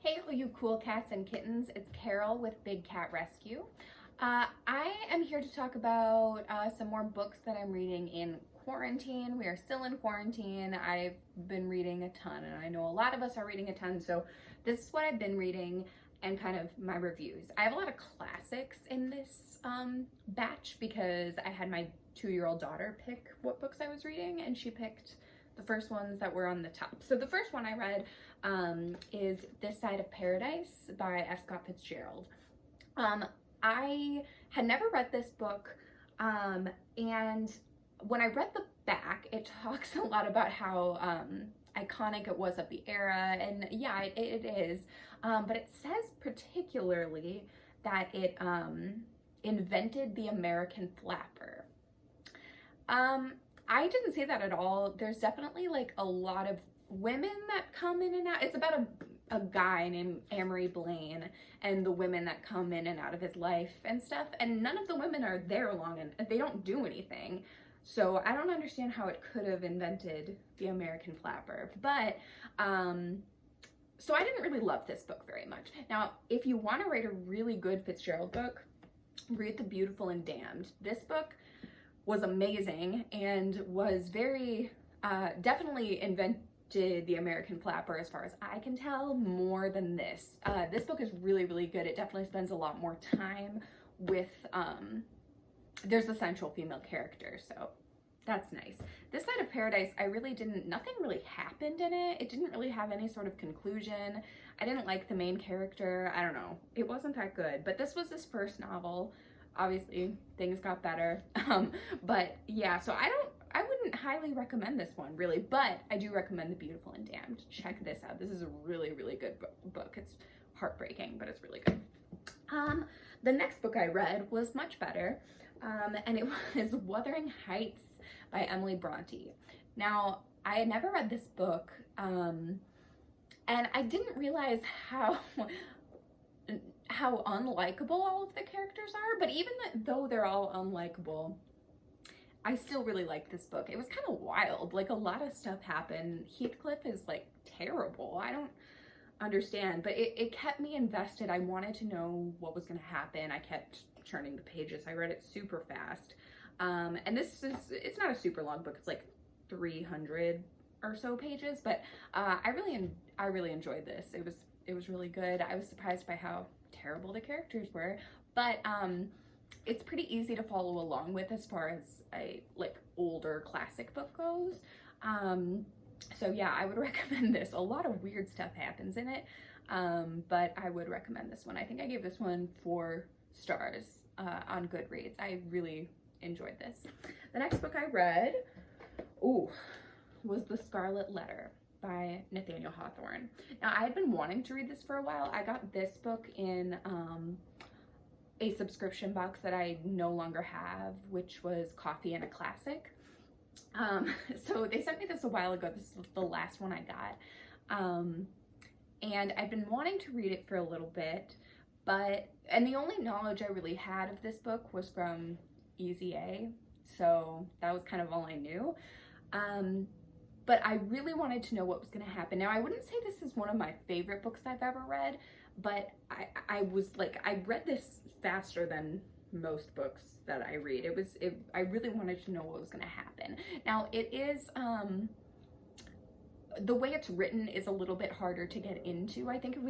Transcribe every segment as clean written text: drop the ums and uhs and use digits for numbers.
Hey, all you cool cats and kittens, it's Carol with Big Cat Rescue. I am here to talk about some more books that I'm reading in quarantine. We are still in quarantine. I've been reading a ton, and I know a lot of us are reading a ton, so this is what I've been reading and kind of my reviews. I have a lot of classics in this batch because I had my 2-year-old daughter pick what books I was reading, and she picked the first ones that were on the top. So the first one I read is This Side of Paradise by F. Scott Fitzgerald. I had never read this book, and when I read the back, it talks a lot about how iconic it was of the era, and yeah, it is, but it says particularly that it invented the American flapper. I didn't say that at all. There's definitely like a lot of women that come in and out. It's about a guy named Amory Blaine and the women that come in and out of his life and stuff, and none of the women are there long and they don't do anything. So I don't understand how it could have invented the American flapper. But so I didn't really love this book very much. Now, if you want to write a really good Fitzgerald book, read The Beautiful and Damned. This book was amazing and was very definitely invented the American flapper, as far as I can tell, more than this. This book is really, really good. It definitely spends a lot more time with, there's a central female character, so that's nice. This Side of Paradise, nothing really happened in it. It didn't really have any sort of conclusion. I didn't like the main character. I don't know. It wasn't that good, but this was his first novel. Obviously, things got better. But yeah, so I wouldn't highly recommend this one, really, but I do recommend The Beautiful and Damned. Check this out. This is a really, really good book. It's heartbreaking, but it's really good. The next book I read was much better, and it was Wuthering Heights by Emily Bronte. Now, I had never read this book, and I didn't realize how unlikable all of the characters are, but even though they're all unlikable, I still really like this book. It was kind of wild. Like, a lot of stuff happened. Heathcliff is like terrible. I don't understand, but it kept me invested. I wanted to know what was going to happen. I kept turning the pages. I read it super fast. And it's not a super long book. It's like 300 or so pages, but I really enjoyed this. It was really good. I was surprised by how terrible the characters were, but it's pretty easy to follow along with as far as a like older classic book goes. So yeah, I would recommend this. A lot of weird stuff happens in it, but I would recommend this one. I think I gave this one 4 stars on Goodreads. I really enjoyed this. The next book I read, was The Scarlet Letter by Nathaniel Hawthorne. Now, I had been wanting to read this for a while. I got this book in a subscription box that I no longer have, which was Coffee and a Classic. So they sent me this a while ago. This was the last one I got. And I've been wanting to read it for a little bit, and the only knowledge I really had of this book was from Easy A, so that was kind of all I knew. But I really wanted to know what was going to happen. Now, I wouldn't say this is one of my favorite books I've ever read, but I read this faster than most books that I read. I really wanted to know what was going to happen. Now, it is, the way it's written is a little bit harder to get into. I think it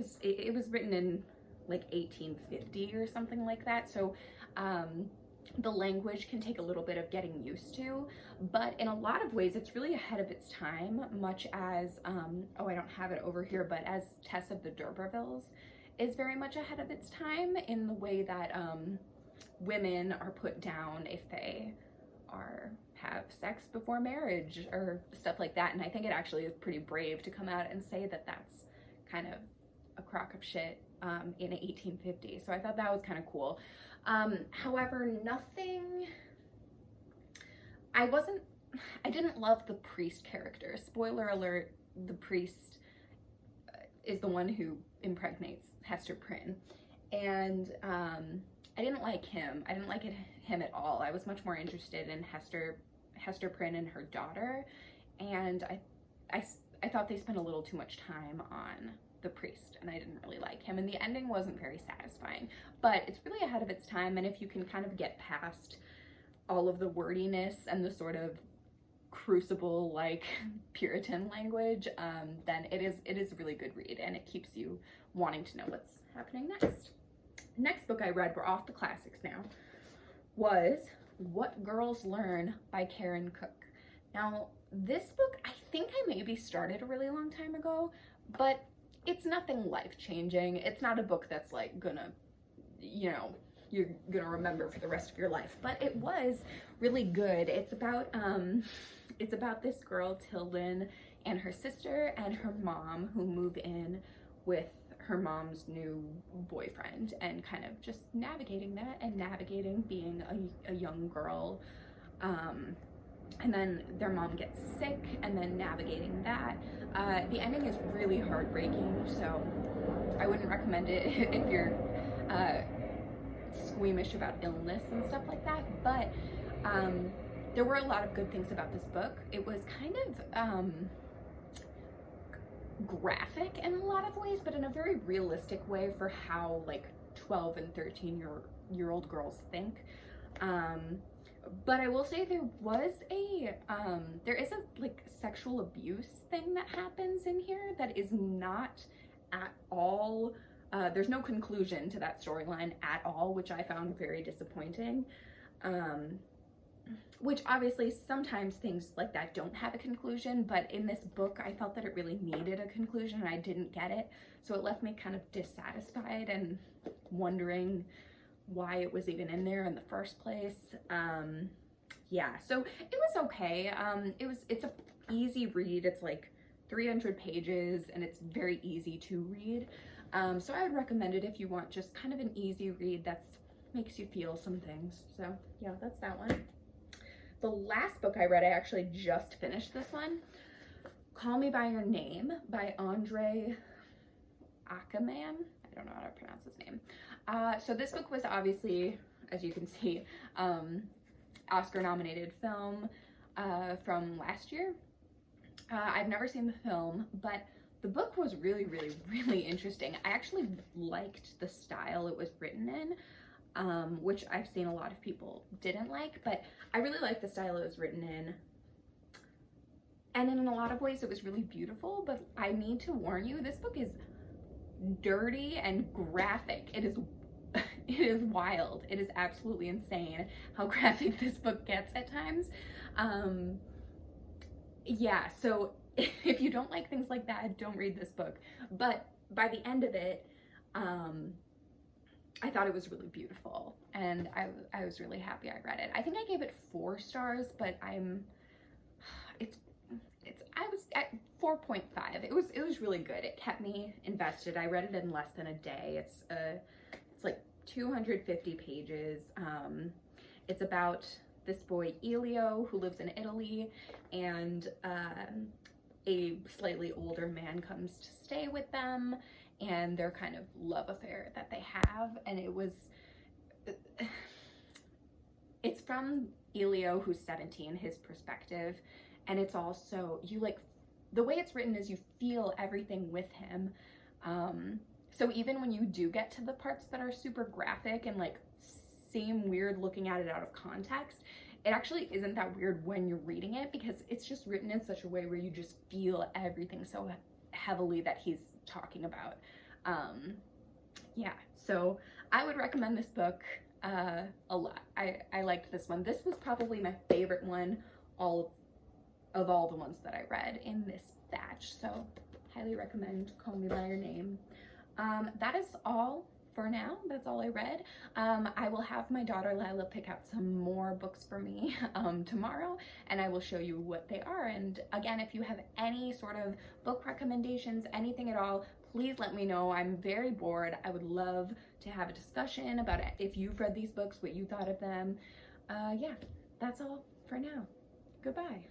was written in like 1850 or something like that. So, the language can take a little bit of getting used to, but in a lot of ways it's really ahead of its time, much as, I don't have it over here, but as Tess of the D'Urbervilles is very much ahead of its time in the way that women are put down if they have sex before marriage or stuff like that. And I think it actually is pretty brave to come out and say that that's kind of a crock of shit in 1850. So I thought that was kind of cool. However, I didn't love the priest character. Spoiler alert, the priest is the one who impregnates Hester Prynne. And I didn't like him. I didn't like him at all. I was much more interested in Hester Prynne and her daughter. And I I thought they spent a little too much time on the priest, and I didn't really like him, and the ending wasn't very satisfying, but it's really ahead of its time, and if you can kind of get past all of the wordiness and the sort of crucible like Puritan language, then it is a really good read, and it keeps you wanting to know what's happening next. Next book I read, we're off the classics now, was What Girls Learn by Karin Cook. Now, this book, I think I maybe started a really long time ago, but it's nothing life-changing. It's not a book that's like gonna, you know, you're gonna remember for the rest of your life, but it was really good. It's about this girl, Tilden, and her sister and her mom, who move in with her mom's new boyfriend, and kind of just navigating that and navigating being a young girl, and then their mom gets sick, and then navigating that. The ending is really heartbreaking, so I wouldn't recommend it if you're squeamish about illness and stuff like that, but there were a lot of good things about this book. It was kind of graphic in a lot of ways, but in a very realistic way for how like 12 and 13-year-old girls think. But I will say there is a like sexual abuse thing that happens in here that is not at all, there's no conclusion to that storyline at all, which I found very disappointing. Which obviously sometimes things like that don't have a conclusion, but in this book I felt that it really needed a conclusion and I didn't get it, so it left me kind of dissatisfied and wondering why it was even in there in the first place. Yeah, so it was okay. It's a easy read. It's like 300 pages and it's very easy to read, so I would recommend it if you want just kind of an easy read that makes you feel some things. So yeah, that's that one. The last book I read, I actually just finished this one, Call Me By Your Name by Aciman. I don't know how to pronounce his name. So this book was obviously, as you can see, Oscar-nominated film from last year. I've never seen the film, but the book was really, really, really interesting. I actually liked the style it was written in, which I've seen a lot of people didn't like, but I really liked the style it was written in. And in a lot of ways it was really beautiful, but I need to warn you, this book is dirty and graphic. It is wild. It is absolutely insane how graphic this book gets at times. Yeah, so if you don't like things like that, don't read this book. But by the end of it, I thought it was really beautiful, and I was really happy I read it. I think I gave it 4 stars, but I was at 4.5. It was really good. It kept me invested. I read it in less than a day. It's like 250 pages. It's about this boy Elio who lives in Italy, and a slightly older man comes to stay with them, and their kind of love affair that they have. And it's from Elio, who's 17, his perspective, and it's also, the way it's written is you feel everything with him. So even when you do get to the parts that are super graphic and like seem weird looking at it out of context, it actually isn't that weird when you're reading it, because it's just written in such a way where you just feel everything so heavily that he's talking about. Yeah, so I would recommend this book a lot. I liked this one. This was probably my favorite one of all the ones that I read in this batch, so highly recommend Call Me By Your Name. That is all for now. That's all I read. I will have my daughter Lila pick out some more books for me tomorrow, and I will show you what they are. And again, if you have any sort of book recommendations, anything at all, please let me know. I'm very bored. I would love to have a discussion about it. If you've read these books, what you thought of them. Yeah, that's all for now. Goodbye.